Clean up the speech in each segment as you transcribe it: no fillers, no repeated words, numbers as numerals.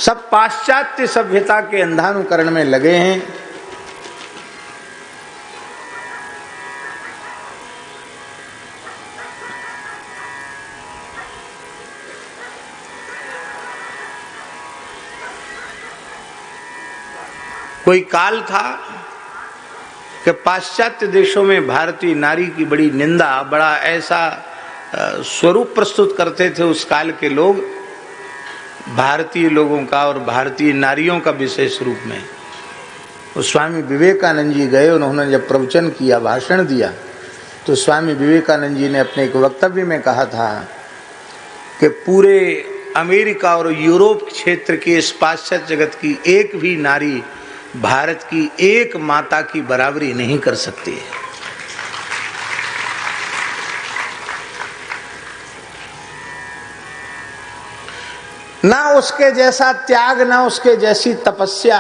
सब पाश्चात्य सभ्यता के अंधानुकरण में लगे हैं। कोई काल था कि पाश्चात्य देशों में भारतीय नारी की बड़ी निंदा, बड़ा ऐसा स्वरूप प्रस्तुत करते थे उस काल के लोग, भारतीय लोगों का और भारतीय नारियों का विशेष रूप में। तो स्वामी विवेकानंद जी गए, उन्होंने जब प्रवचन किया, भाषण दिया, तो स्वामी विवेकानंद जी ने अपने एक वक्तव्य में कहा था कि पूरे अमेरिका और यूरोप क्षेत्र के इस पाश्चात्य जगत की एक भी नारी भारत की एक माता की बराबरी नहीं कर सकती है। ना उसके जैसा त्याग, ना उसके जैसी तपस्या।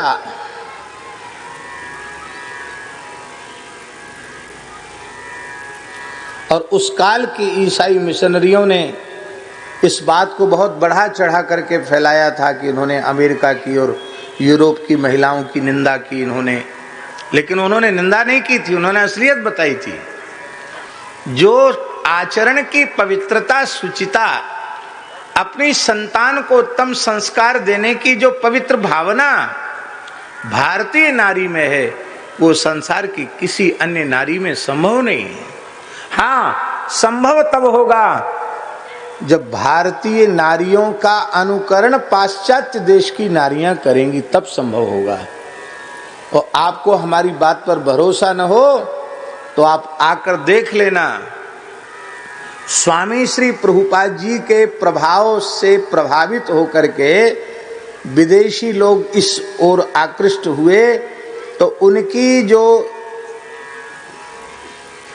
और उस काल की ईसाई मिशनरियों ने इस बात को बहुत बढ़ा चढ़ा करके फैलाया था कि इन्होंने अमेरिका की और यूरोप की महिलाओं की निंदा की इन्होंने, लेकिन उन्होंने निंदा नहीं की थी, उन्होंने असलियत बताई थी। जो आचरण की पवित्रता, शुचिता, अपनी संतान को उत्तम संस्कार देने की जो पवित्र भावना भारतीय नारी में है, वो संसार की किसी अन्य नारी में संभव नहीं है। हाँ, संभव तब होगा जब भारतीय नारियों का अनुकरण पाश्चात्य देश की नारियां करेंगी, तब संभव होगा। और आपको हमारी बात पर भरोसा न हो तो आप आकर देख लेना। स्वामी श्री प्रभुपाद जी के प्रभाव से प्रभावित होकर के विदेशी लोग इस ओर आकृष्ट हुए, तो उनकी जो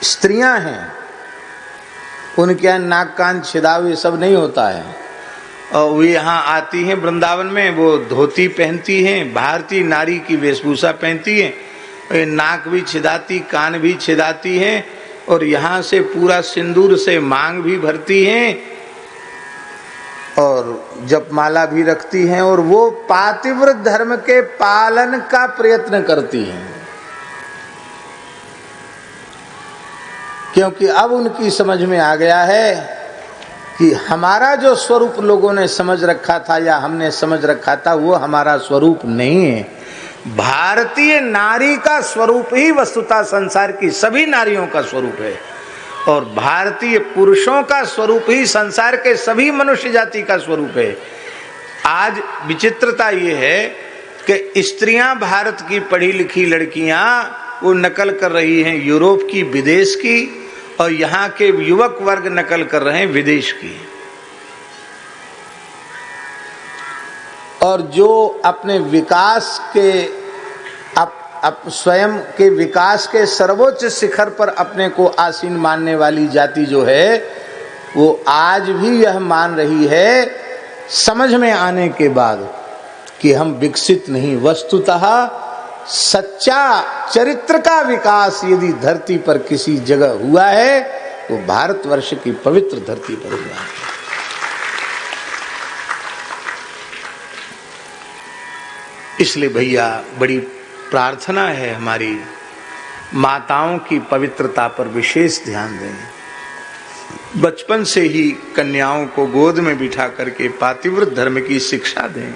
स्त्रियां हैं उनके यहाँ नाक कान छिदाव ये सब नहीं होता है, और वे यहाँ आती हैं वृंदावन में, वो धोती पहनती हैं, भारतीय नारी की वेशभूषा पहनती हैं, नाक भी छिदाती, कान भी छिदाती हैं, और यहाँ से पूरा सिंदूर से मांग भी भरती हैं, और जपमाला भी रखती हैं, और वो पातिव्रत धर्म के पालन का प्रयत्न करती हैं। क्योंकि अब उनकी समझ में आ गया है कि हमारा जो स्वरूप लोगों ने समझ रखा था या हमने समझ रखा था, वो हमारा स्वरूप नहीं है। भारतीय नारी का स्वरूप ही वस्तुतः संसार की सभी नारियों का स्वरूप है, और भारतीय पुरुषों का स्वरूप ही संसार के सभी मनुष्य जाति का स्वरूप है। आज विचित्रता ये है कि स्त्रियां भारत की पढ़ी लिखी लड़कियां वो नकल कर रही हैं यूरोप की, विदेश की, और यहाँ के युवक वर्ग नकल कर रहे हैं विदेश की। और जो अपने विकास के स्वयं के विकास के सर्वोच्च शिखर पर अपने को आसीन मानने वाली जाति जो है, वो आज भी यह मान रही है समझ में आने के बाद कि हम विकसित नहीं। वस्तुतः सच्चा चरित्र का विकास यदि धरती पर किसी जगह हुआ है तो भारतवर्ष की पवित्र धरती पर हुआ है। इसलिए भैया बड़ी प्रार्थना है हमारी, माताओं की पवित्रता पर विशेष ध्यान दें। बचपन से ही कन्याओं को गोद में बिठा करके पातिव्रत धर्म की शिक्षा दें।